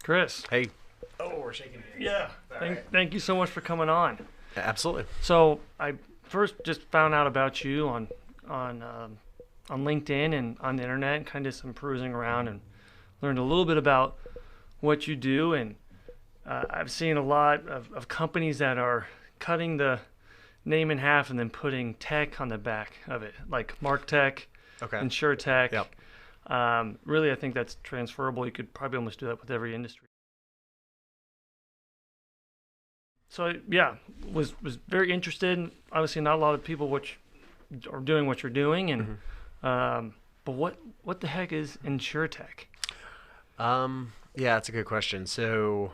Chris. Hey. Oh, we're shaking hands. Yeah. All Thank you so much for coming on. Absolutely. So I first just found out about you on LinkedIn and on the internet, and kind of some perusing around, and learned a little bit about what you do. And I've seen a lot of companies that are cutting the name in half and then putting tech on the back of it, like MarkTech, Okay. InsureTech. Yep. Really, I think that's transferable. You could probably almost do that with every industry. So yeah, was very interested. Obviously, not a lot of people are doing what you're doing, and but what the heck is InsureTech? Yeah, that's a good question. So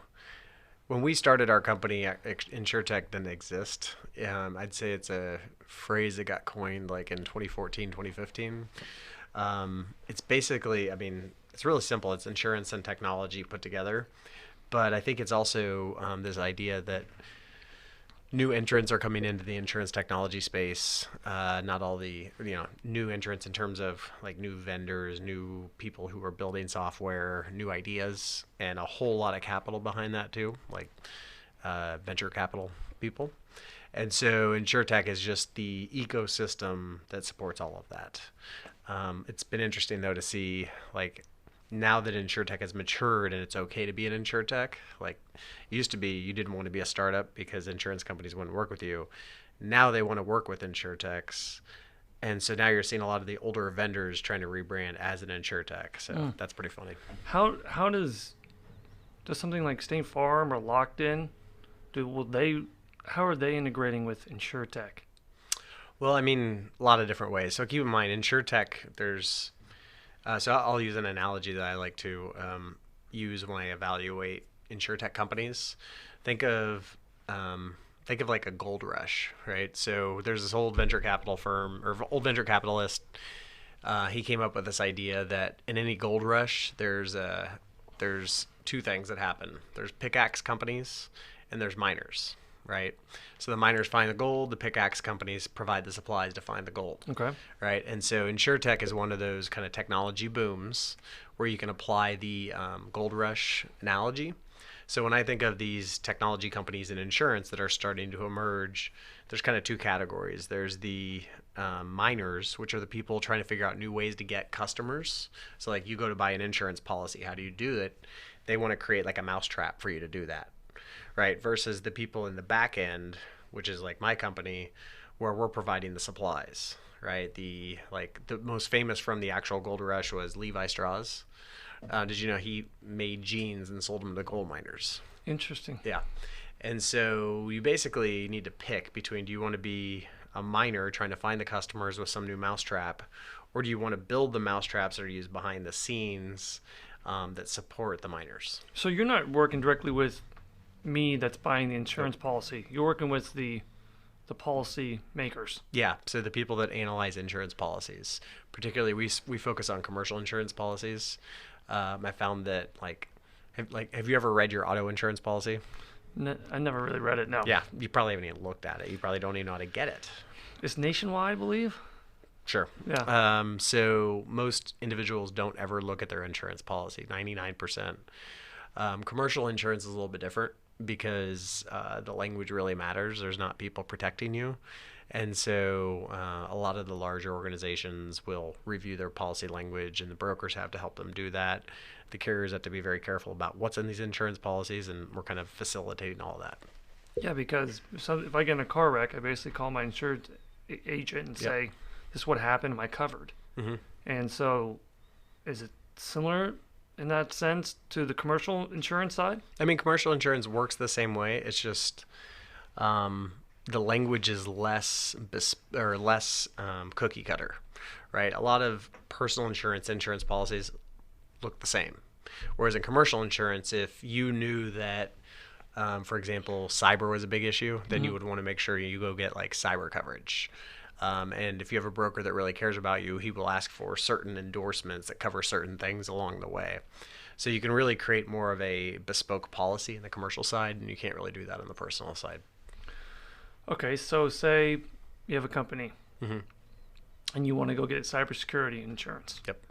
when we started our company, InsureTech didn't exist. I'd say it's a phrase that got coined like in 2014, 2015. It's basically, it's really simple. It's insurance and technology put together. But I think it's also this idea that new entrants are coming into the insurance technology space. Not all the new entrants in terms of like new vendors, new people who are building software, new ideas, and a whole lot of capital behind that too, like venture capital people. And so InsureTech is just the ecosystem that supports all of that. It's been interesting though to see like now that InsureTech has matured and it's okay to be an InsureTech, like it used to be you didn't want to be a startup because insurance companies wouldn't work with you. Now they want to work with InsureTechs. And so now you're seeing a lot of the older vendors trying to rebrand as an InsureTech. So that's pretty funny. How does something like State Farm or Locked In, how are they integrating with InsureTech? Well, a lot of different ways. So keep in mind, InsureTech, there's so I'll use an analogy that I like to use when I evaluate InsureTech companies. Think of like a gold rush, right? So there's this old venture capital firm or old venture capitalist. He came up with this idea that in any gold rush, there's two things that happen. There's pickaxe companies and there's miners, right? So the miners find the gold, the pickaxe companies provide the supplies to find the gold. Okay. Right. And so InsureTech is one of those kind of technology booms where you can apply the gold rush analogy. So when I think of these technology companies in insurance that are starting to emerge, there's kind of two categories. There's the miners, which are the people trying to figure out new ways to get customers. So like you go to buy an insurance policy, how do you do it? They want to create like a mousetrap for you to do that. Right, versus the people in the back end, which is like my company, where we're providing the supplies. Right, the most famous from the actual gold rush was Levi Strauss. Did you know he made jeans and sold them to gold miners? Interesting. Yeah, and so you basically need to pick between: do you want to be a miner trying to find the customers with some new mousetrap, or do you want to build the mousetraps that are used behind the scenes that support the miners? So you're not working directly with me that's buying the insurance policy. You're working with the policy makers. Yeah, so the people that analyze insurance policies, particularly we focus on commercial insurance policies. I found that have you ever read your auto insurance policy? I never really read it. No. Yeah, you probably haven't even looked at it. You probably don't even know how to get it. It's nationwide, I believe. Sure. Yeah. So most individuals don't ever look at their insurance policy. 99%. Commercial insurance is a little bit different, because the language really matters. There's not people protecting you. And so a lot of the larger organizations will review their policy language, and the brokers have to help them do that. The carriers have to be very careful about what's in these insurance policies, and we're kind of facilitating all of that. Yeah, because if I get in a car wreck, I basically call my insurance agent and say, this is what happened, am I covered? Mm-hmm. And so is it similar in that sense to the commercial insurance side? Commercial insurance works the same way. It's just the language is less cookie cutter, right? A lot of personal insurance policies look the same. Whereas in commercial insurance, if you knew that, for example, cyber was a big issue, then you would want to make sure you go get like cyber coverage. And if you have a broker that really cares about you, he will ask for certain endorsements that cover certain things along the way. So you can really create more of a bespoke policy in the commercial side, and you can't really do that on the personal side. Okay, so say you have a company and you want to go get cybersecurity insurance. Yep.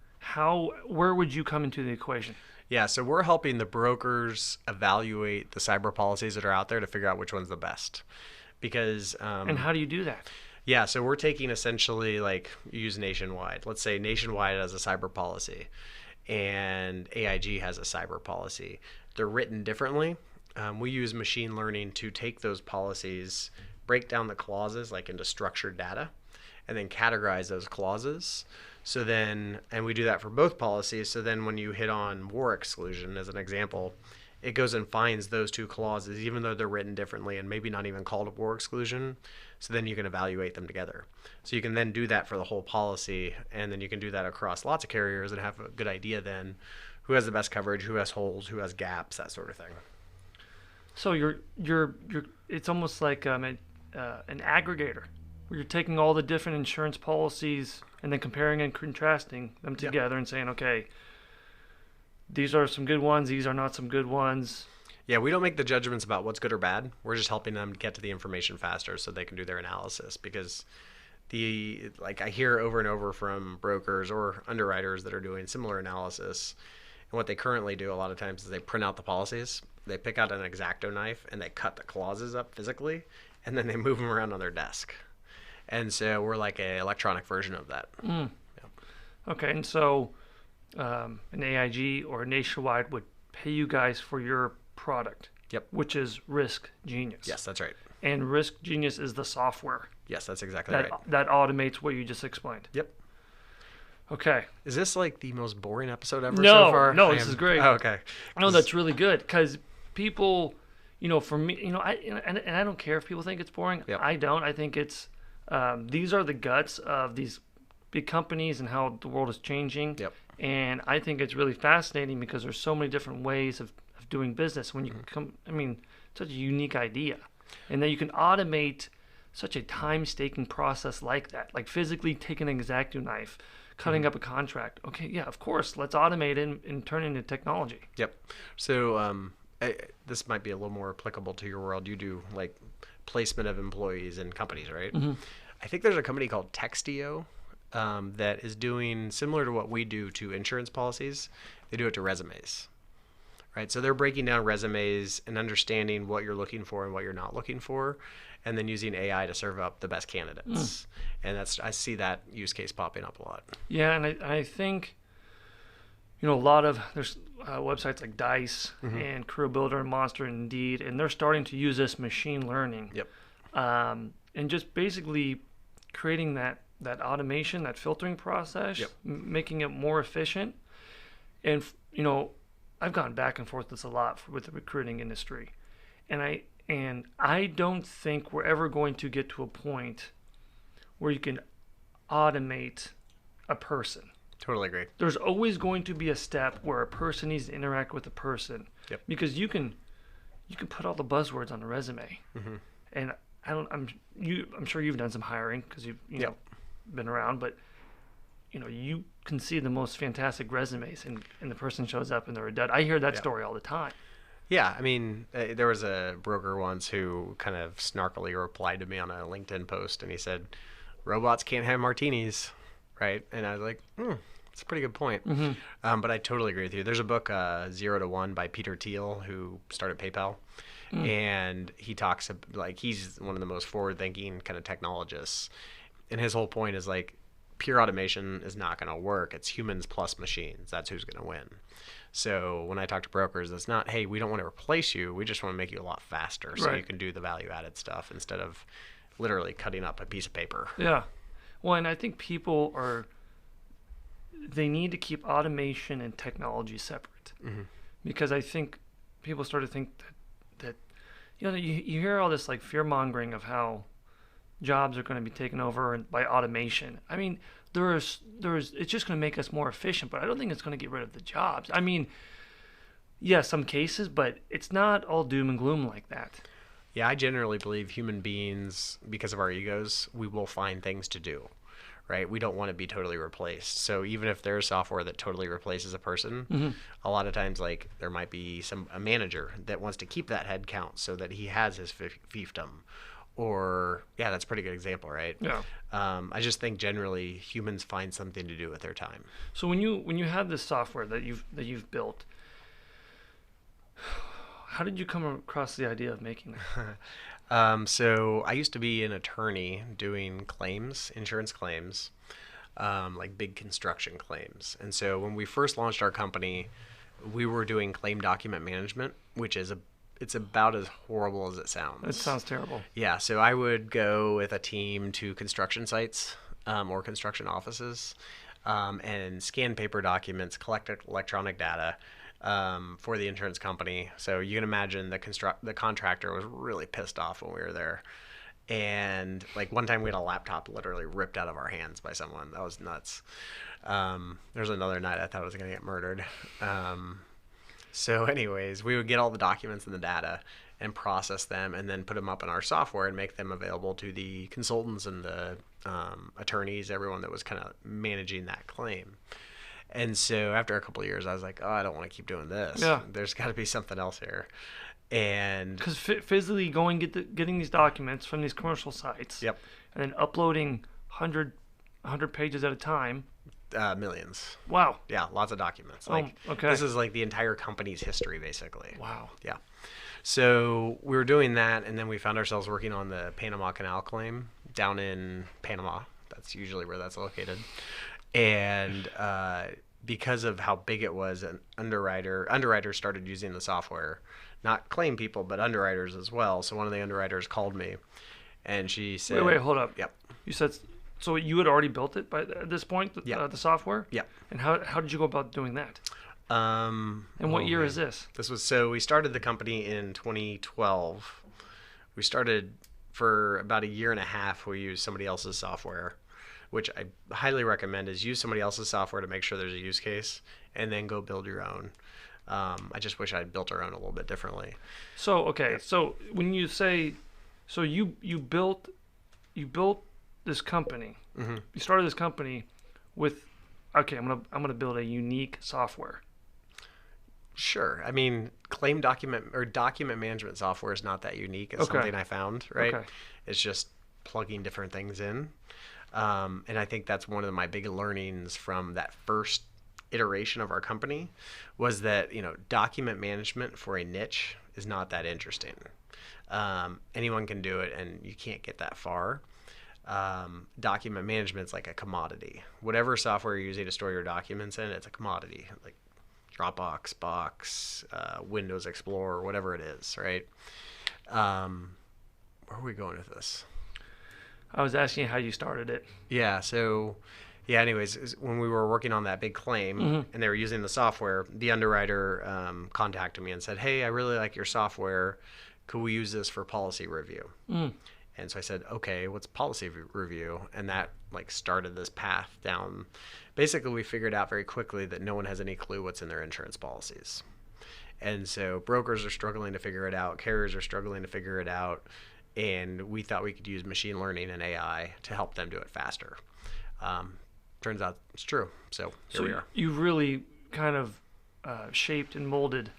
Where would you come into the equation? Yeah, so we're helping the brokers evaluate the cyber policies that are out there to figure out which one's the best. Because And how do you do that? yeah, so we're taking essentially like use Nationwide. Let's say Nationwide has a cyber policy and AIG has a cyber policy. They're written differently. We use machine learning to take those policies, break down the clauses like into structured data, and then categorize those clauses. So then, and we do that for both policies. So then when you hit on war exclusion as an example, it goes and finds those two clauses, even though they're written differently and maybe not even called a war exclusion. So then you can evaluate them together. So you can then do that for the whole policy, and then you can do that across lots of carriers and have a good idea then who has the best coverage, who has holes, who has gaps, that sort of thing. So you're it's almost like an aggregator, where you're taking all the different insurance policies and then comparing and contrasting them together and saying, okay, these are some good ones, these are not some good ones. Yeah, we don't make the judgments about what's good or bad. We're just helping them get to the information faster so they can do their analysis. Because I hear over and over from brokers or underwriters that are doing similar analysis, and what they currently do a lot of times is they print out the policies, they pick out an X-Acto knife, and they cut the clauses up physically, and then they move them around on their desk. And so we're like an electronic version of that. Mm. Okay, and so an AIG or a Nationwide would pay you guys for your product. Yep. Which is RiskGenius. Yes, that's right. And RiskGenius is the software. Yes, that's exactly right. That automates what you just explained. Yep. Okay. Is this like the most boring episode ever so far? No, this is great. Oh, okay. No, that's really good because people, for me, and I don't care if people think it's boring. Yep. I don't. I think it's these are the guts of these big companies and how the world is changing. Yep. And I think it's really fascinating because there's so many different ways of doing business when you such a unique idea, and then you can automate such a time-taking process like that, like physically taking an X-Acto knife, cutting up a contract. Okay, yeah, of course, let's automate it and turn it into technology. Yep. So this might be a little more applicable to your world. You do like placement of employees in companies, right? Mm-hmm. I think there's a company called Textio that is doing similar to what we do to insurance policies. They do it to resumes. Right, so they're breaking down resumes and understanding what you're looking for and what you're not looking for, and then using AI to serve up the best candidates. And I see that use case popping up a lot. Yeah, and I think a lot of there's websites like Dice and Career Builder and Monster and Indeed, and they're starting to use this machine learning. Yep. And just basically creating that automation, that filtering process, Yep. Making it more efficient, and I've gone back and forth this a lot with the recruiting industry, and I don't think we're ever going to get to a point where you can automate a person. Totally agree. There's always going to be a step where a person needs to interact with a person. Yep. Because you can put all the buzzwords on a resume, and I'm sure you've done some hiring because you've Yep. been around, but you can see the most fantastic resumes and the person shows up and they're a dud. I hear that story all the time. Yeah, I mean, there was a broker once who kind of snarkily replied to me on a LinkedIn post, and he said, robots can't have martinis, right? And I was like, that's a pretty good point. But I totally agree with you. There's a book, 0 to 1 by Peter Thiel, who started PayPal. And he talks, he's one of the most forward-thinking kind of technologists. And his whole point is pure automation is not going to work. It's humans plus machines. That's who's going to win. So when I talk to brokers, it's not, hey, we don't want to replace you. We just want to make you a lot faster so you can do the value-added stuff instead of literally cutting up a piece of paper. Yeah. Well, and I think they need to keep automation and technology separate. Because I think people start to think that you hear all this fear-mongering of how jobs are going to be taken over by automation. I mean, it's just going to make us more efficient, but I don't think it's going to get rid of the jobs. I mean, yeah, some cases, but it's not all doom and gloom like that. Yeah, I generally believe human beings, because of our egos, we will find things to do, right? We don't want to be totally replaced. So even if there's software that totally replaces a person, a lot of times there might be a manager that wants to keep that head count so that he has his fiefdom. Or, yeah, that's a pretty good example, right? Yeah. I just think generally humans find something to do with their time. So when you have this software that you've built, How did you come across the idea of making that? So I used to be an attorney doing claims, insurance claims, like big construction claims. And so when we first launched our company, we were doing claim document management, which is it's about as horrible as it sounds. It sounds terrible. Yeah. So I would go with a team to construction sites or construction offices and scan paper documents, collect electronic data for the insurance company. So you can imagine the contractor was really pissed off when we were there. And like one time we had a laptop literally ripped out of our hands by someone. That was nuts. There's another night I thought I was going to get murdered. So anyways, we would get all the documents and the data and process them and then put them up in our software and make them available to the consultants and the attorneys, everyone that was kind of managing that claim. And so after a couple of years, I was like, oh, I don't want to keep doing this. Yeah. There's got to be something else here. And because physically going getting these documents from these commercial sites, yep, and then uploading 100 pages at a time. Millions. Wow. Yeah, lots of documents. Like, okay. This is like the entire company's history, basically. Wow. Yeah. So we were doing that, and then we found ourselves working on the Panama Canal claim down in Panama. That's usually where that's located. And because of how big it was, an underwriters started using the software. Not claim people, but underwriters as well. So one of the underwriters called me, and she said... Wait, hold up. Yep. You said... So you had already built it at this point, the software? Yeah. And how did you go about doing that? And what year is this? We started the company in 2012. We started for about a year and a half. We used somebody else's software, which I highly recommend is use somebody else's software to make sure there's a use case and then go build your own. I just wish I'd built our own a little bit differently. So, okay. So when you say, so you built this company. Mm-hmm. You started this company with, okay, I'm gonna build a unique software. Sure. I mean, claim document management software is not that unique. It's something I found, right? Okay. It's just plugging different things in. And I think that's one of my big learnings from that first iteration of our company was that, document management for a niche is not that interesting. Anyone can do it and you can't get that far. Document management is like a commodity. Whatever software you're using to store your documents in, it's a commodity, like Dropbox, Box, Windows Explorer, whatever it is, right? Where are we going with this? I was asking how you started it. Yeah, so, anyways, when we were working on that big claim and they were using the software, the underwriter contacted me and said, hey, I really like your software. Could we use this for policy review? And so I said, okay, what's policy review? And that started this path down. Basically, we figured out very quickly that no one has any clue what's in their insurance policies. And so brokers are struggling to figure it out. Carriers are struggling to figure it out. And we thought we could use machine learning and AI to help them do it faster. Turns out it's true. So here we are. You really kind of shaped and molded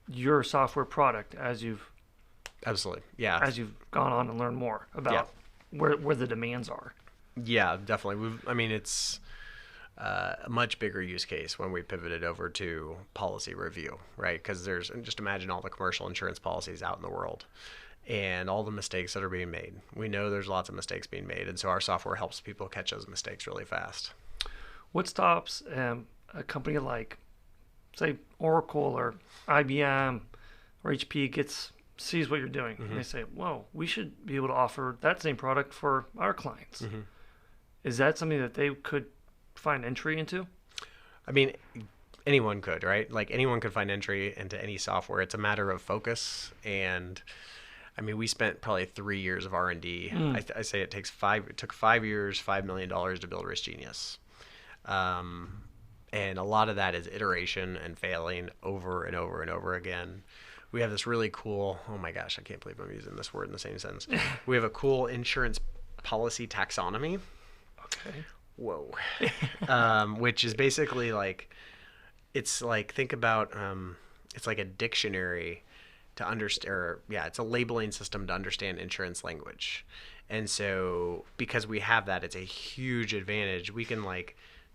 your software product as you've Absolutely. Yeah. As you've gone on and learned more about where the demands are. Yeah, definitely. It's a much bigger use case when we pivoted over to policy review, right? Because just imagine all the commercial insurance policies out in the world and all the mistakes that are being made. We know there's lots of mistakes being made, and so our software helps people catch those mistakes really fast. What stops a company like, say, Oracle or IBM or HP sees what you're doing, and they say, whoa, we should be able to offer that same product for our clients. Is that something that they could find entry into? I mean, anyone could, right? Like anyone could find entry into any software. It's a matter of focus. And we spent probably 3 years of R&D. I say it took 5 years, $5 million to build RiskGenius. And a lot of that is iteration and failing over and over and over again. We have this really cool, oh my gosh, I can't believe I'm using this word in the same sentence. We have a cool insurance policy taxonomy. Okay. Whoa. Which is basically think about, it's like a dictionary to understand, it's a labeling system to understand insurance language. And so because we have that, it's a huge advantage. We can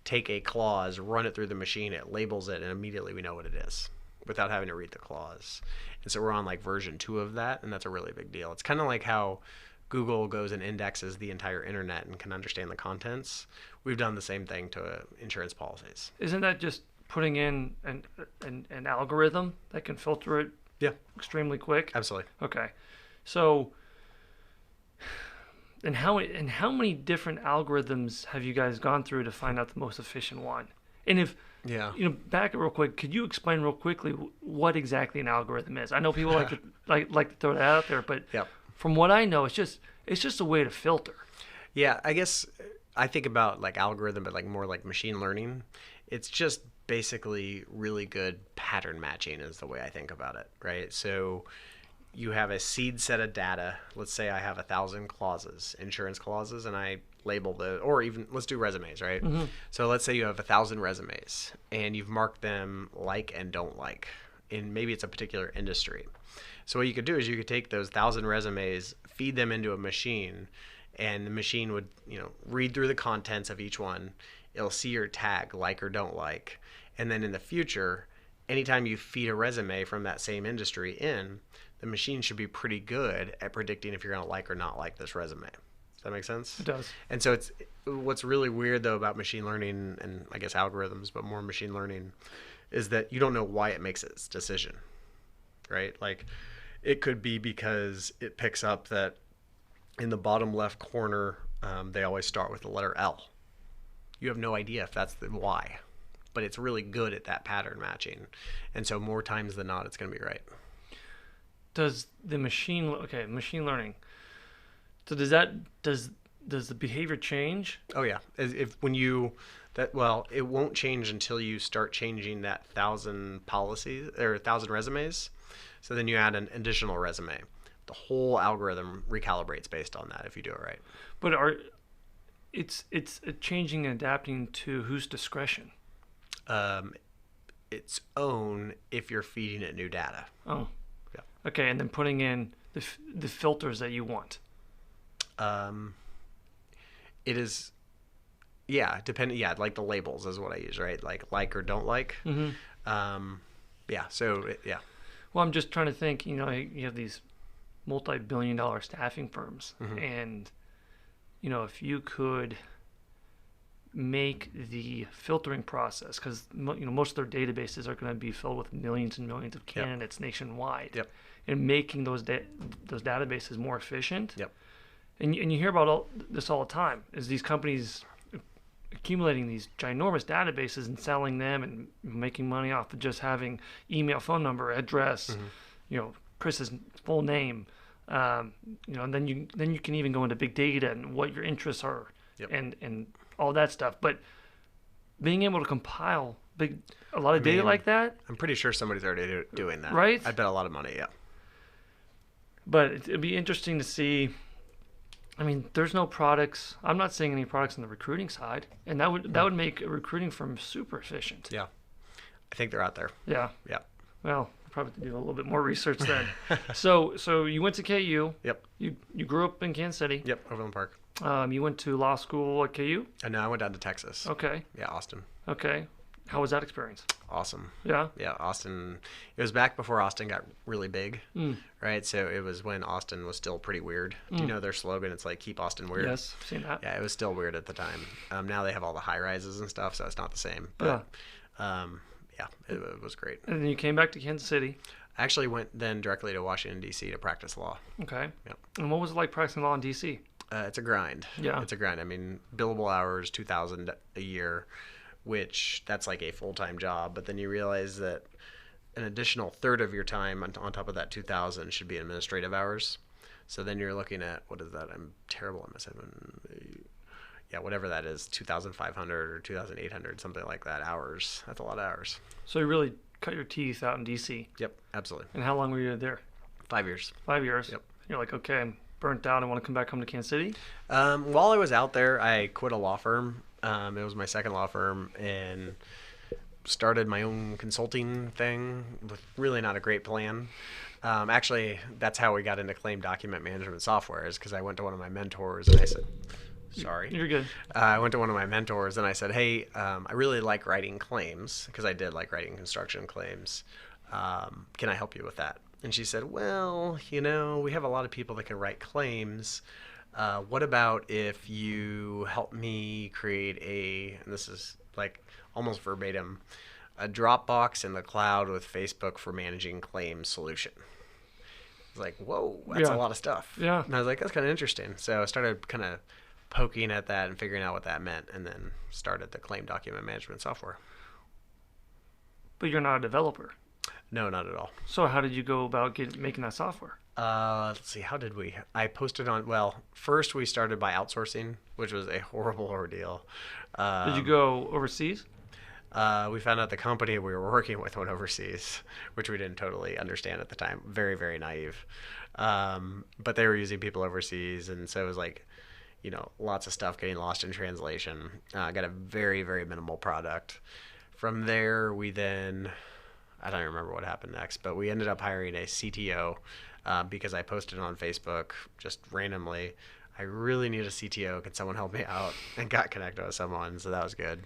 take a clause, run it through the machine, it labels it, and immediately we know what it is. without having to read the clause. And so we're on like version 2 of that, and that's a really big deal. It's kind of like how Google goes and indexes the entire internet and can understand the contents. We've done the same thing to insurance policies. Isn't that just putting in an algorithm that can filter it Yeah, extremely quick? absolutely. Okay. So, and how many different algorithms have you guys gone through to find out the most efficient one? And if, Yeah. back it real quick, could you explain real quickly what exactly an algorithm is? I know people like to like to throw that out there, but Yep. from what I know, it's just a way to filter. Yeah, I guess I think about like algorithm, but like more like machine learning. It's just basically really good pattern matching is the way I think about it, right? So you have a seed set of data. Let's say I have 1,000 clauses, insurance clauses, and I label the, or even let's do resumes, right? Mm-hmm. So let's say you have 1,000 resumes and you've marked them like and don't like, and maybe it's a particular industry. So what you could do is you could take those 1,000 resumes, feed them into a machine, and the machine would, read through the contents of each one. It'll see your tag, like or don't like. And then in the future, anytime you feed a resume from that same industry in, the machine should be pretty good at predicting if you're going to like or not like this resume. Does that make sense? It does. And so what's really weird though about machine learning, and I guess algorithms, but more machine learning, is that you don't know why it makes its decision, right? Like it could be because it picks up that in the bottom left corner, they always start with the letter L. You have no idea if that's the why, but it's really good at that pattern matching. And so more times than not, it's going to be right. Does the machine learning, so does the behavior change? Oh yeah. It won't change until you start changing that 1,000 policies or 1,000 resumes. So then you add an additional resume. The whole algorithm recalibrates based on that if you do it right. But it's changing and adapting to whose discretion? Its own if you're feeding it new data. Oh. Yeah. Okay, and then putting in the filters that you want. It is, yeah, depending. Yeah, like the labels is what I use, right? Like or don't like. Mm-hmm. Yeah. So yeah. Well, I'm just trying to think. You have these multi-billion-dollar staffing firms, Mm-hmm. and if you could make the filtering process, because most of their databases are going to be filled with millions and millions of candidates nationwide. Yep. And making those databases more efficient. Yep. And you hear about this all the time, is these companies accumulating these ginormous databases and selling them and making money off of just having email, phone number, address, Mm-hmm. Chris's full name, and then you can even go into big data and what your interests are, Yep. and all that stuff. But being able to compile a lot of data like that, I'm pretty sure somebody's already doing that. Right? I bet a lot of money. Yeah. but it'd be interesting to see. I mean, there's no products. I'm not seeing any products on the recruiting side, and that would make a recruiting firm super efficient. Yeah. I think they're out there. Yeah. Yeah. Well, probably have to do a little bit more research then. So you went to KU. Yep. You grew up in Kansas City. Yep. Overland Park. You went to law school at KU. And now I went down to Texas. Okay. Yeah, Austin. Okay. How was that experience? Awesome. Yeah. Yeah, Austin. It was back before Austin got really big, Mm. right? So it was when Austin was still pretty weird. Do you know their slogan? It's like, keep Austin weird. Yes, I've seen that. Yeah, it was still weird at the time. Now they have all the high rises and stuff, so it's not the same. But yeah, it was great. And then you came back to Kansas City. I actually went then directly to Washington, D.C. to practice law. Okay. Yep. And what was it like practicing law in D.C.? It's a grind. Yeah. It's a grind. I mean, billable hours, 2,000 a year, which that's like a full-time job. But then you realize that an additional third of your time on top of that 2,000 should be administrative hours. So then you're looking at, what is that? I'm terrible at my 7. Yeah, whatever that is, 2,500 or 2,800, something like that, hours. That's a lot of hours. So you really cut your teeth out in D.C. Yep, absolutely. And how long were you there? 5 years. 5 years. Yep. You're like, okay, I'm burnt out. I want to come back home to Kansas City. While I was out there, I quit a law firm. It was my second law firm, and started my own consulting thing with really not a great plan. Actually, that's how we got into claim document management software, is because I went to one of my mentors and I said, sorry. You're good. I went to one of my mentors and I said, hey, I really like writing claims, because I did like writing construction claims. Can I help you with that? And she said, well, we have a lot of people that can write claims. What about if you help me create and this is like almost verbatim, a Dropbox in the cloud with Facebook for managing claims solution. I was like, whoa, that's a lot of stuff. Yeah. And I was like, that's kind of interesting. So I started kind of poking at that and figuring out what that meant, and then started the claim document management software. But you're not a developer. No, not at all. So how did you go about making that software? Let's see, how did we? I posted first we started by outsourcing, which was a horrible ordeal. Did you go overseas? We found out the company we were working with went overseas, which we didn't totally understand at the time. Very, very naive. But they were using people overseas, and so it was like, lots of stuff getting lost in translation. Got a very, very minimal product. From there, we then, I don't remember what happened next, but we ended up hiring a CTO because I posted on Facebook just randomly, I really need a CTO. Can someone help me out? And got connected with someone, so that was good.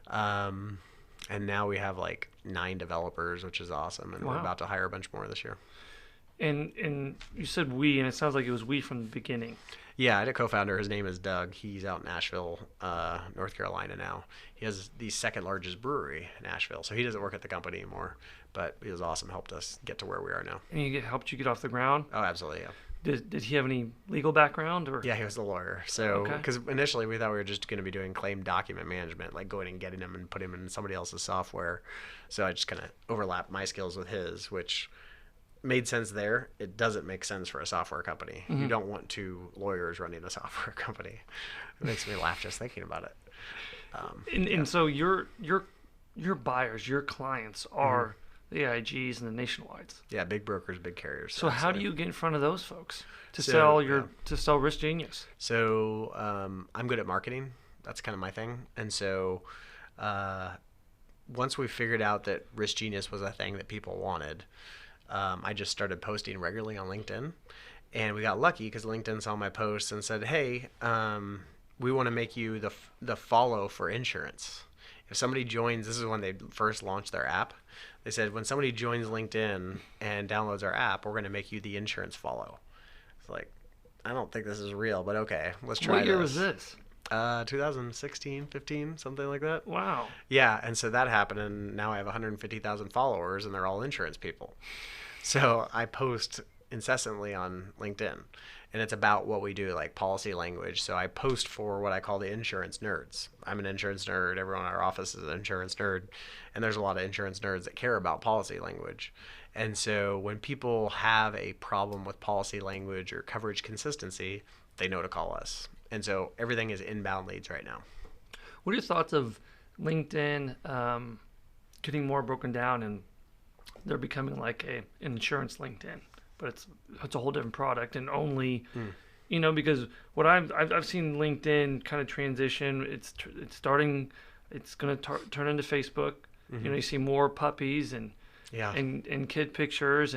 And now we have like 9 developers, which is awesome, and we're about to hire a bunch more this year. And you said we, and it sounds like it was we from the beginning. Yeah, I had a co-founder. His name is Doug. He's out in Nashville, North Carolina now. He has the second largest brewery in Nashville, so he doesn't work at the company anymore. But he was awesome. Helped us get to where we are now. And he helped you get off the ground? Oh, absolutely, yeah. Did he have any legal background? Or? Yeah, he was the lawyer. So, because initially we thought we were just going to be doing claim document management, like going and getting them and putting them in somebody else's software. So I just kind of overlapped my skills with his, which made sense there. It doesn't make sense for a software company. Mm-hmm. You don't want 2 lawyers running a software company. It makes me laugh just thinking about it. And so your buyers, your clients are the AIGs and the Nationwides. Yeah, big brokers, big carriers. So how do you get in front of those folks to sell RiskGenius? So I'm good at marketing. That's kind of my thing. And so once we figured out that RiskGenius was a thing that people wanted, I just started posting regularly on LinkedIn. And we got lucky because LinkedIn saw my posts and said, hey, we want to make you the follow for insurance. If somebody joins, this is when they first launched their app. They said, when somebody joins LinkedIn and downloads our app, we're going to make you the insurance follow. It's like, I don't think this is real, but okay, let's try this. What year was this? 2016, 15, something like that. Wow. Yeah, and so that happened, and now I have 150,000 followers, and they're all insurance people. So I post incessantly on LinkedIn, and it's about what we do, like policy language. So I post for what I call the insurance nerds. I'm an insurance nerd. Everyone in our office is an insurance nerd, and there's a lot of insurance nerds that care about policy language. And so when people have a problem with policy language or coverage consistency, they know to call us. And so everything is inbound leads right now. What are your thoughts of LinkedIn getting more broken down and they're becoming like an insurance LinkedIn, but it's a whole different product and only, because what I've seen LinkedIn kind of transition. It's starting. It's going to turn into Facebook. Mm-hmm. You see more puppies and kid pictures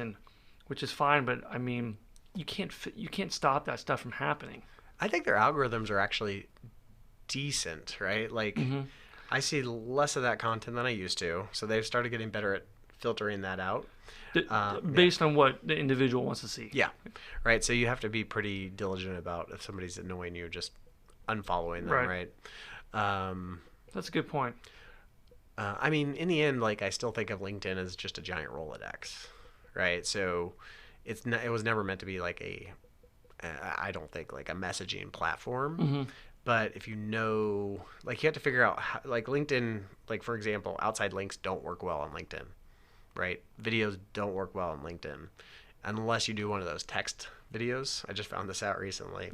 which is fine, but I mean you can't stop that stuff from happening. I think their algorithms are actually decent, right? Like I see less of that content than I used to, so they've started getting better at filtering that out. Based on what the individual wants to see. Yeah, right. So you have to be pretty diligent about if somebody's annoying you, just unfollowing them, right? That's a good point. I mean, in the end, like I still think of LinkedIn as just a giant Rolodex, right? So it was never meant to be like I don't think like a messaging platform. Mm-hmm. But if like you have to figure out how, like LinkedIn, like for example, outside links don't work well on LinkedIn, right? Videos don't work well on LinkedIn unless you do one of those text videos. I just found this out recently.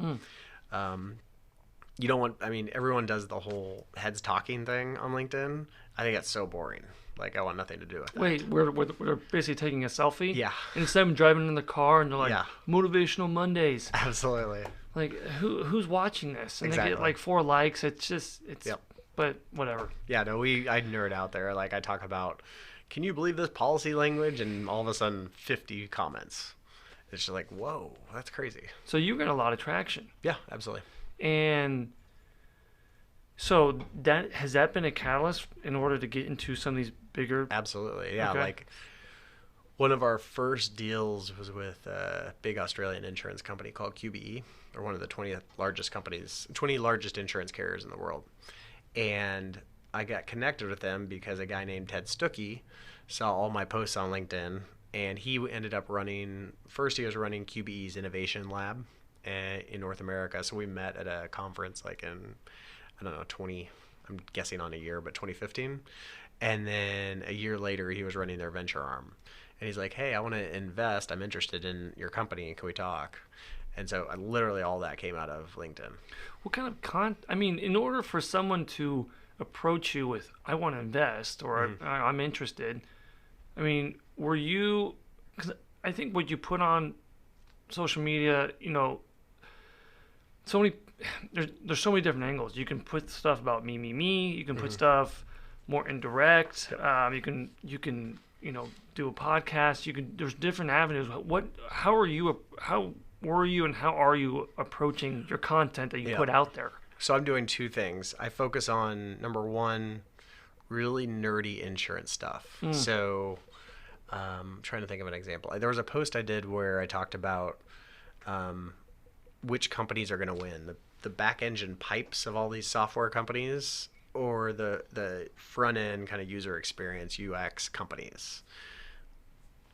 You don't want, everyone does the whole heads talking thing on LinkedIn. I think that's so boring. Like, I want nothing to do with that. Wait, we're basically taking a selfie? Yeah. And instead of driving in the car and they're like, Motivational Mondays. Absolutely. Like, who's watching this? And exactly. They get like 4 likes. But whatever. Yeah, no, I nerd out there. Like, I talk about, can you believe this policy language? And all of a sudden, 50 comments. It's just like, whoa, that's crazy. So you get a lot of traction. Yeah, absolutely. And so has that been a catalyst in order to get into some of these bigger? Absolutely, yeah. Okay. Like One of our first deals was with a big Australian insurance company called QBE, or one of the 20 largest insurance carriers in the world. And I got connected with them because a guy named Ted Stuckey saw all my posts on LinkedIn, and he ended up running QBE's Innovation Lab in North America. So we met at a conference like in, I don't know, I'm guessing on a year, but 2015. And then a year later, he was running their venture arm. And he's like, hey, I want to invest. I'm interested in your company. Can we talk? And so literally all that came out of LinkedIn. What kind of in order for someone to approach you with, I want to invest, or I'm interested, were you, because I think what you put on social media, there's so many different angles. You can put stuff about me. You can put stuff more indirect. You can do a podcast. There's different avenues. How were you and how are you approaching your content that you put out there? So I'm doing two things. I focus on, number one, really nerdy insurance stuff. So trying to think of an example. There was a post I did where I talked about which companies are going to win, the back engine pipes of all these software companies, or the front end kind of user experience UX companies.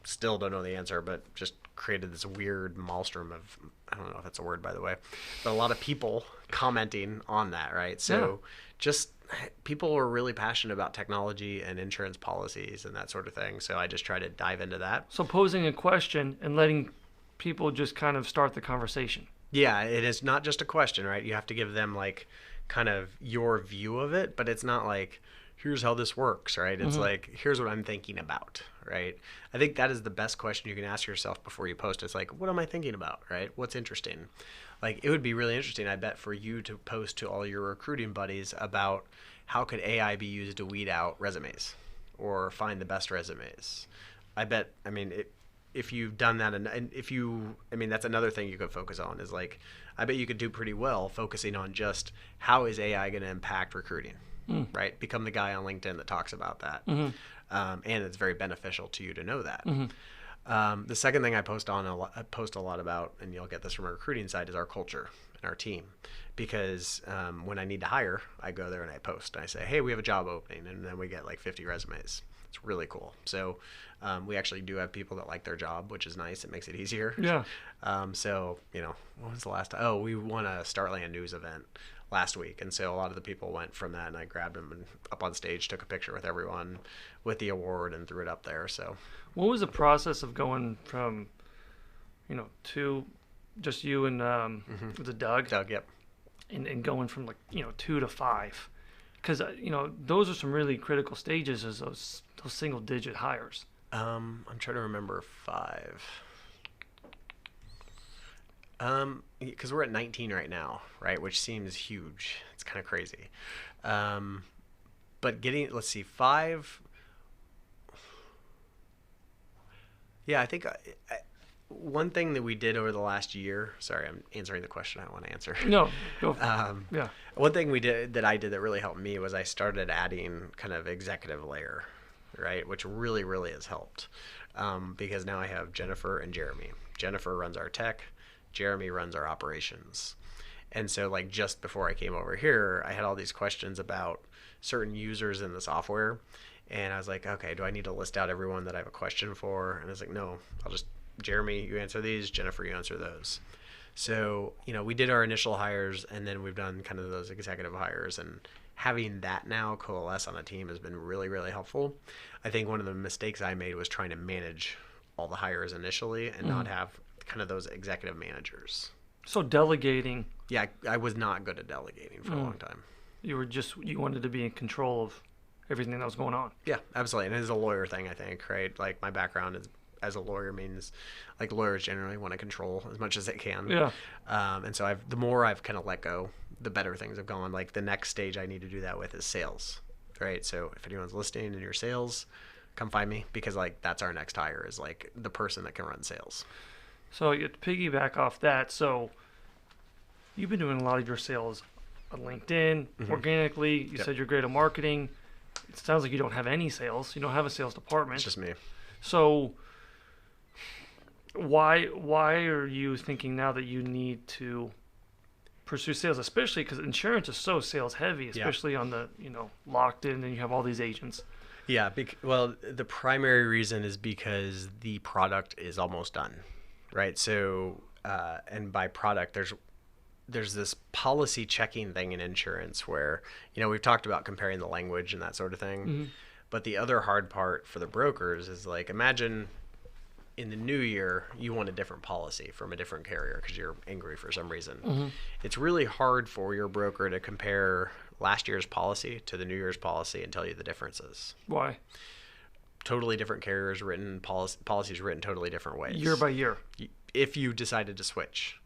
Still don't know the answer, but just created this weird maelstrom of, I don't know if that's a word, by the way, but a lot of people commenting on that, right? So just people are really passionate about technology and insurance policies and that sort of thing. So I just try to dive into that. So posing a question and letting people just kind of start the conversation. Yeah, it is not just a question, right? You have to give them like kind of your view of it, but it's not like, here's how this works, right? It's like, here's what I'm thinking about, right? I think that is the best question you can ask yourself before you post. It's like, what am I thinking about, right? What's interesting? Like, it would be really interesting, I bet, for you to post to all your recruiting buddies about how could AI be used to weed out resumes or find the best resumes. I bet, if you've done that, and if you, that's another thing you could focus on is like, I bet you could do pretty well focusing on just how is AI going to impact recruiting, right? Become the guy on LinkedIn that talks about that. And it's very beneficial to you to know that. The second thing I post a lot about, and you'll get this from a recruiting side, is our culture and our team. Because when I need to hire, I go there and I post. And I say, hey, we have a job opening. And then we get like 50 resumes. It's really cool. So we actually do have people that like their job, which is nice. It makes it easier. Yeah. So, what was the last time? Oh, we won a Startland News event last week. And so a lot of the people went from that, and I grabbed them and up on stage, took a picture with everyone with the award and threw it up there. So what was the process of going from, to just you and was it Doug? Doug, yep. And going from 2 to 5? Because, those are some really critical stages as those single digit hires. I'm trying to remember 5. Because we're at 19 right now, right? Which seems huge. It's kind of crazy. But let's see, 5. Yeah, I think one thing that we did over the last year, sorry, I'm answering the question I want to answer. No, go for it. Yeah. One thing I did that really helped me was I started adding kind of executive layer, right? Which really, really has helped. Because now I have Jennifer and Jeremy. Jennifer runs our tech. Jeremy runs our operations. And so like just before I came over here, I had all these questions about certain users in the software. And I was like, okay, do I need to list out everyone that I have a question for? And I was like, no, Jeremy, you answer these, Jennifer, you answer those. So, we did our initial hires, and then we've done kind of those executive hires, and having that now coalesce on a team has been really, really helpful. I think one of the mistakes I made was trying to manage all the hires initially and not have kind of those executive managers. So delegating. Yeah, I was not good at delegating for a long time. You wanted to be in control of everything that was going on. Yeah, absolutely. And it is a lawyer thing, I think, right? Like my background as a lawyer means like lawyers generally want to control as much as they can. Yeah. And so the more I've kind of let go, the better things have gone. Like the next stage I need to do that with is sales, right? So if anyone's listening in your sales, come find me, because like that's our next hire, is like the person that can run sales. So to piggyback off that, so you've been doing a lot of your sales on LinkedIn, organically. You said you're great at marketing. It sounds like you don't have any sales. You don't have a sales department. It's just me. So why are you thinking now that you need to pursue sales, especially because insurance is so sales heavy, especially on the, locked in, and you have all these agents. Yeah, well, the primary reason is because the product is almost done, right? So, and by product, there's this policy checking thing in insurance where, we've talked about comparing the language and that sort of thing. Mm-hmm. But the other hard part for the brokers is like, imagine in the new year, you want a different policy from a different carrier because you're angry for some reason. Mm-hmm. It's really hard for your broker to compare last year's policy to the new year's policy and tell you the differences. Why? Totally different carriers written, policies written totally different ways. Year by year. If you decided to switch,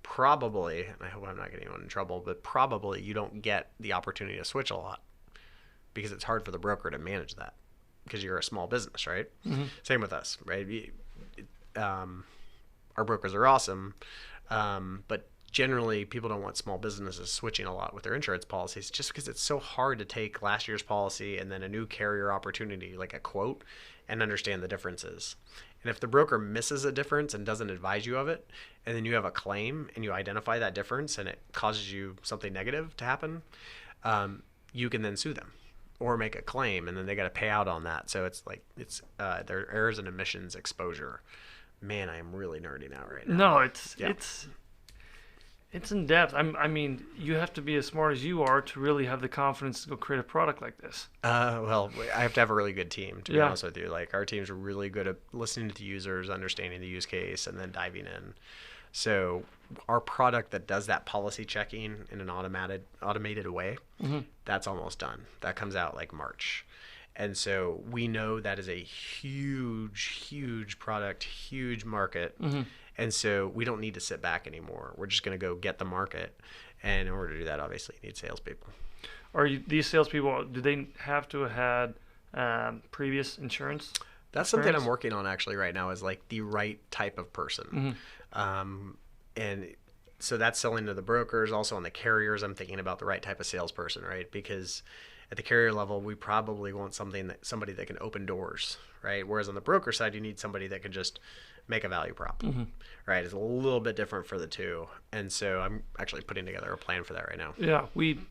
probably, and I hope I'm not getting anyone in trouble, but probably you don't get the opportunity to switch a lot because it's hard for the broker to manage that because you're a small business, right? Mm-hmm. Same with us, right? Our brokers are awesome, but generally people don't want small businesses switching a lot with their insurance policies just because it's so hard to take last year's policy and then a new carrier opportunity, like a quote, and understand the differences. And if the broker misses a difference and doesn't advise you of it, and then you have a claim and you identify that difference and it causes you something negative to happen, you can then sue them or make a claim, and then they got to pay out on that. So it's like their errors and omissions exposure. Man, I am really nerding out right now. No, it's in depth. I mean, you have to be as smart as you are to really have the confidence to go create a product like this. Well, I have to have a really good team, to be honest with you. Like, our team's really good at listening to the users, understanding the use case, and then diving in. So our product that does that policy checking in an automated way, mm-hmm. that's almost done. That comes out like March. And so we know that is a huge product, huge market. Mm-hmm. And so we don't need to sit back anymore. We're just going to go get the market. And in order to do that, obviously, you need salespeople. These salespeople, do they have to have had previous insurance? That's something I'm working on actually right now, is like the right type of person. Mm-hmm. And so that's selling to the brokers. Also on the carriers, I'm thinking about the right type of salesperson, right? Because at the carrier level, we probably want somebody that can open doors, right? Whereas on the broker side, you need somebody that can just make a value prop, mm-hmm. right? It's a little bit different for the two. And so I'm actually putting together a plan for that right now. Yeah,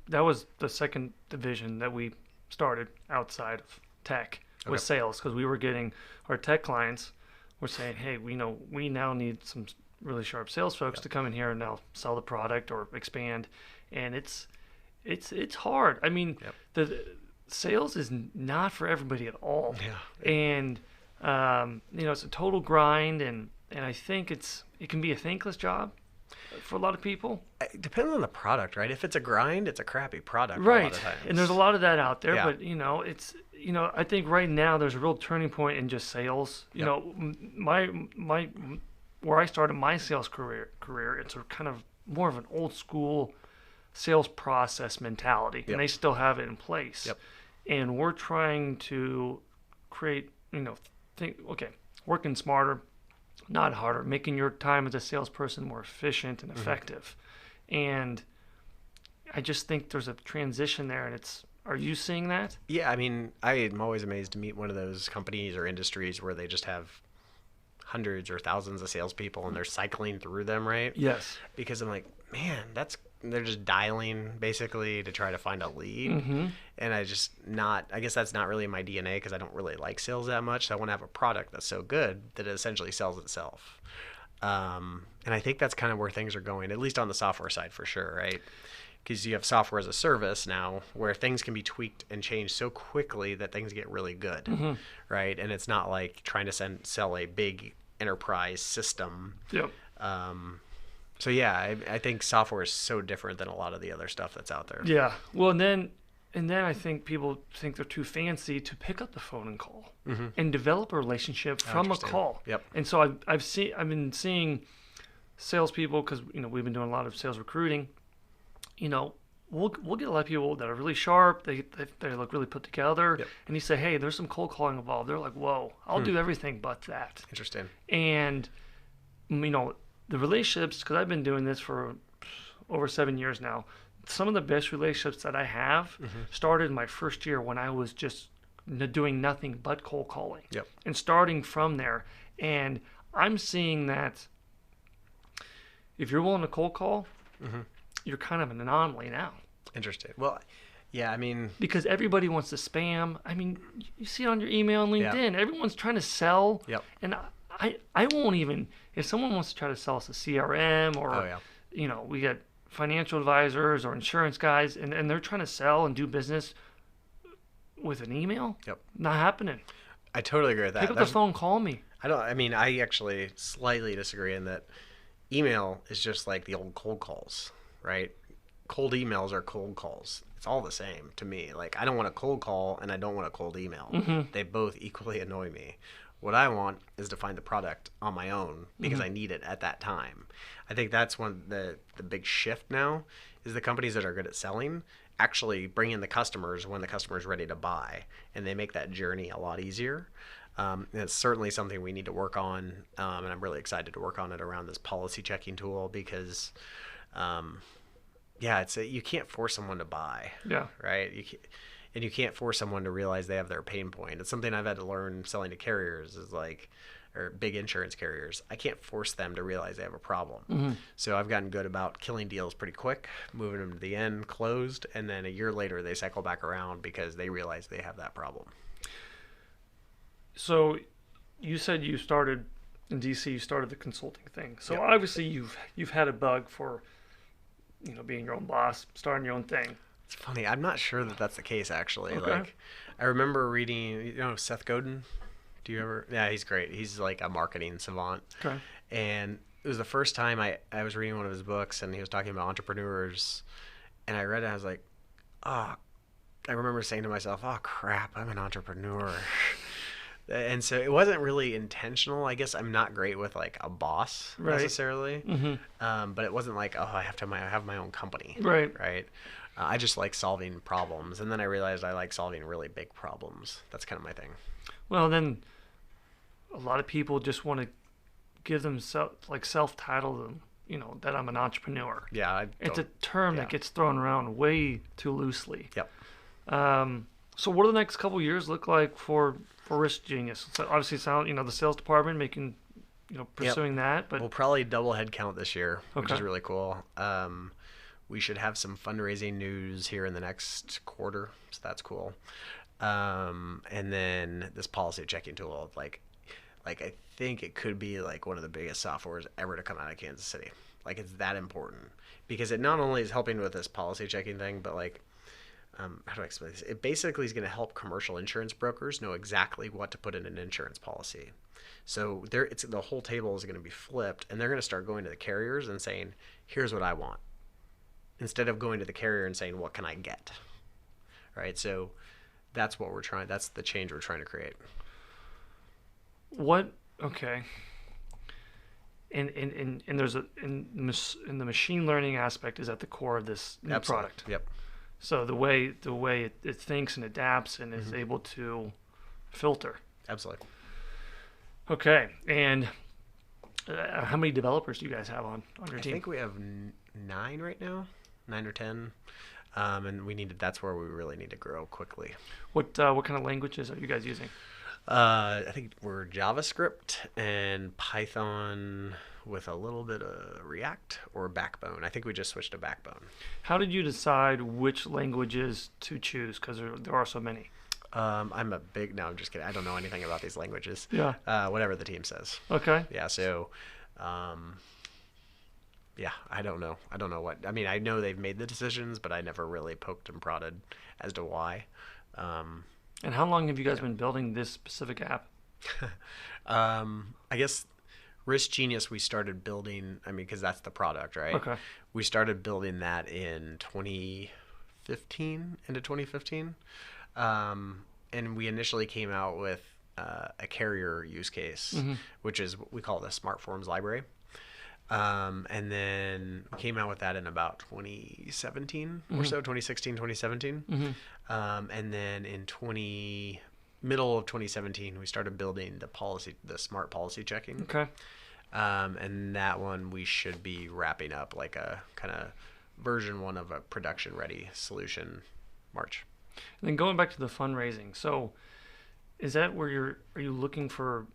that was the second division that we started outside of tech, was sales, because we were getting our tech clients were saying, hey, we now need some really sharp sales folks to come in here and now sell the product or expand. And it's hard. I mean, the sales is not for everybody at all. Yeah. And it's a total grind, and I think it can be a thankless job for a lot of people. It depends on the product, right? If it's a grind, it's a crappy product. Right. A lot of times. And there's a lot of that out there, Yeah. but it's I think right now there's a real turning point in just sales. My where I started my sales career, it's a kind of more of an old school sales process mentality, and they still have it in place. And we're trying to create, working smarter, not harder, making your time as a salesperson more efficient and effective. And I just think there's a transition there, and are you seeing that? Yeah, I mean, I am always amazed to meet one of those companies or industries where they just have hundreds or thousands of salespeople and they're cycling through them, right? Yes. Because I'm like, man, they're just dialing basically to try to find a lead. Mm-hmm. And I guess that's not really in my DNA because I don't really like sales that much. So I want to have a product that's so good that it essentially sells itself. And I think that's kind of where things are going, at least on the software side for sure, right? Because you have software as a service now where things can be tweaked and changed so quickly that things get really good, Mm-hmm. right? And it's not like trying to sell a big enterprise system. Yep. So yeah, I think software is so different than a lot of the other stuff that's out there. Yeah. Well, and then I think people think they're too fancy to pick up the phone and call and develop a relationship from a call. Yep. And so I've been seeing salespeople, because we've been doing a lot of sales recruiting. We'll get a lot of people that are really sharp. They look really put together. Yep. And you say, hey, there's some cold calling involved. They're like, whoa, I'll do everything but that. Interesting. And the relationships, because I've been doing this for over 7 years now, some of the best relationships that I have started in my first year when I was just doing nothing but cold calling. Yep. And starting from there. And I'm seeing that if you're willing to cold call, you're kind of an anomaly now. Interesting. Well, yeah, I mean, because everybody wants to spam. I mean, you see it on your email and LinkedIn. Yeah. Everyone's trying to sell. Yep. And I won't even, if someone wants to try to sell us a CRM or, we get financial advisors or insurance guys and they're trying to sell and do business with an email. Yep. Not happening. I totally agree with that. Pick up the phone, call me. I actually slightly disagree in that email is just like the old cold calls, right? Cold emails are cold calls. It's all the same to me. Like, I don't want a cold call and I don't want a cold email. They both equally annoy me. What I want is to find the product on my own because I need it at that time. I think that's one of the big shift now is the companies that are good at selling actually bring in the customers when the customer is ready to buy, and they make that journey a lot easier. And it's certainly something we need to work on, and I'm really excited to work on it around this policy checking tool because you can't force someone to buy. Yeah. Right? You can't force someone to realize they have their pain point. It's something I've had to learn selling to carriers or big insurance carriers. I can't force them to realize they have a problem. So I've gotten good about killing deals pretty quick, moving them to the end, closed, and then a year later they cycle back around because they realize they have that problem. So you said you started in DC, you started the consulting thing. So obviously you've had a bug for being your own boss, starting your own thing. It's funny. I'm not sure that that's the case, actually. Okay. Like, I remember reading, Seth Godin? Do you ever? Yeah, he's great. He's like a marketing savant. Okay. And it was the first time I was reading one of his books, and he was talking about entrepreneurs. And I read it, and I was like, I remember saying to myself, oh, crap, I'm an entrepreneur. And so it wasn't really intentional. I guess I'm not great with like a boss necessarily. But it wasn't like, I have to have my own company. Right. I just like solving problems. And then I realized I like solving really big problems. That's kind of my thing. Well, then a lot of people just want to give themselves, like self-title them, that I'm an entrepreneur. Yeah. It's a term that gets thrown around way too loosely. Yep. So what do the next couple of years look like for RiskGenius? So obviously, the sales department making, pursuing that. But we'll probably double headcount this year, which is really cool. We should have some fundraising news here in the next quarter, so that's cool. And then this policy checking tool, like I think it could be like one of the biggest softwares ever to come out of Kansas City. Like, it's that important because it not only is helping with this policy checking thing, but like, how do I explain this? It basically is going to help commercial insurance brokers know exactly what to put in an insurance policy. So the whole table is going to be flipped, and they're going to start going to the carriers and saying, here's what I want, instead of going to the carrier and saying, what can I get? Right? So that's what that's the change we're trying to create. Okay. And there's in the machine learning aspect is at the core of this new product. Yep. So the way it thinks and adapts and is able to filter. Absolutely. Okay. And how many developers do you guys have on your team? I think we have 9 right now, 9 or 10. And that's where we really need to grow quickly. What kind of languages are you guys using? I think we're JavaScript and Python with a little bit of React or Backbone. I think we just switched to Backbone. How did you decide which languages to choose? Because there are so many. No, I'm just kidding. I don't know anything about these languages. Yeah. Whatever the team says. Okay. Yeah. So, I don't know. I know they've made the decisions, but I never really poked and prodded as to why. And how long have you guys been building this specific app? I guess RiskGenius we started building, because that's the product, right? Okay. We started building that in 2015, into 2015. And we initially came out with a carrier use case, which is, we call it a Smart Forms library. And then we came out with that in about 2017 or so, 2016, 2017. And then in middle of 2017, we started building the smart policy checking. Okay. And that one we should be wrapping up like a kind of version 1 of a production ready solution March. And then going back to the fundraising. So is that where are you looking for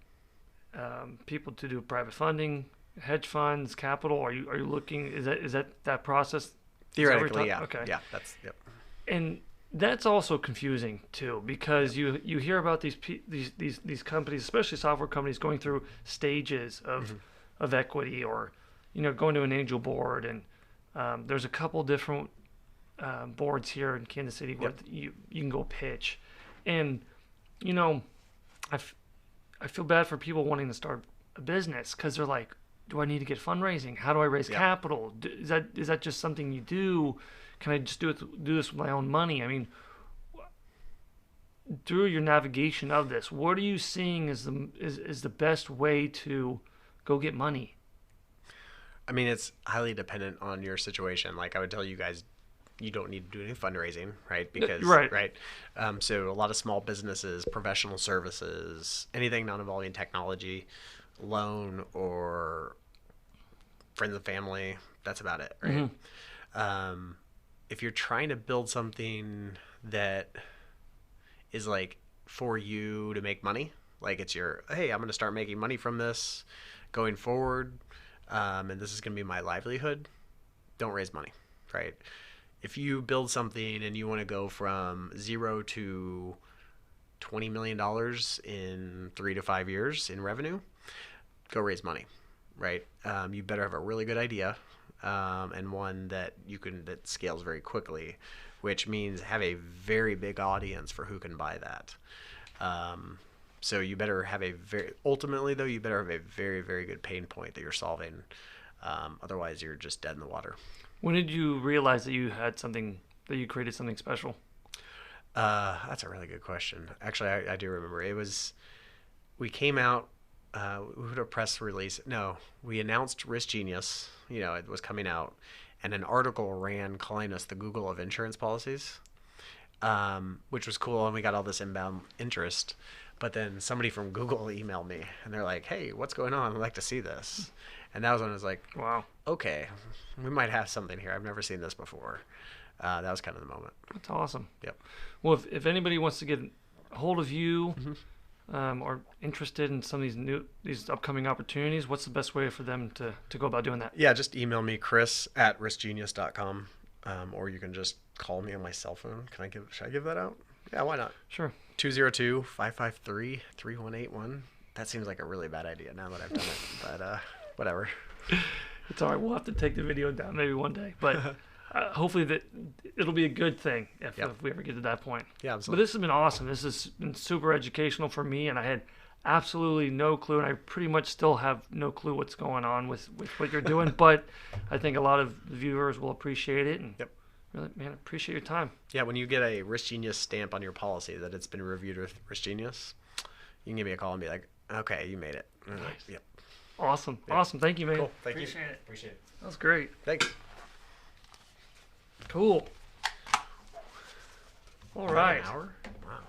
people to do private funding, hedge funds, capital? Are you looking? Is that process? Is that what we're Theoretically, yeah. Okay. Yeah, that's yep. And that's also confusing too, because you hear about these companies, especially software companies, going through stages of equity, or going to an angel board, and there's a couple different boards here in Kansas City where you can go pitch, and I feel bad for people wanting to start a business, because they're like, do I need to get fundraising? How do I raise capital? Is that just something you do? Can I just do this with my own money? I mean, through your navigation of this, what are you seeing is the best way to go get money? I mean, it's highly dependent on your situation. Like I would tell you guys, you don't need to do any fundraising, right? Because right. So a lot of small businesses, professional services, anything not involving technology, loan or friends and family, that's about it, right? If you're trying to build something that is like for you to make money, like it's your, hey, I'm going to start making money from this going forward, and this is going to be my livelihood, don't raise money, right? If you build something and you want to go from 0 to $20 million in 3 to 5 years in revenue, go raise money, right? You better have a really good idea, and one that that scales very quickly, which means have a very big audience for who can buy that. So you better have ultimately though, you better have a very, very good pain point that you're solving. Otherwise you're just dead in the water. When did you realize that you created something special? That's a really good question. Actually, I do remember. We came out, we put a press release. No, we announced RiskGenius, it was coming out, and an article ran calling us the Google of insurance policies, which was cool. And we got all this inbound interest, but then somebody from Google emailed me and they're like, hey, what's going on? I'd like to see this. And that was when I was like, wow, okay, we might have something here. I've never seen this before. That was kind of the moment. That's awesome. Yep. Well, if anybody wants to get a hold of you, or interested in some of these upcoming opportunities, what's the best way for them to go about doing that? Yeah, just email me, chris@riskgenius.com, or you can just call me on my cell phone. Should I give that out? Yeah, why not? Sure. 202-553-3181. That seems like a really bad idea now that I've done it, but whatever. It's all right. We'll have to take the video down maybe one day, but hopefully that it'll be a good thing if we ever get to that point. Yeah, absolutely. But this has been awesome. This has been super educational for me, and I had absolutely no clue, and I pretty much still have no clue what's going on with what you're doing, but I think a lot of the viewers will appreciate it, and really, man, appreciate your time. Yeah, when you get a RiskGenius stamp on your policy that it's been reviewed with RiskGenius, you can give me a call and be like, okay, you made it. Nice. Yep. Awesome. Yep. Awesome. Thank you, man. Cool. Thank you. Appreciate it. That was great. Thanks. Cool. All right. An hour? Wow.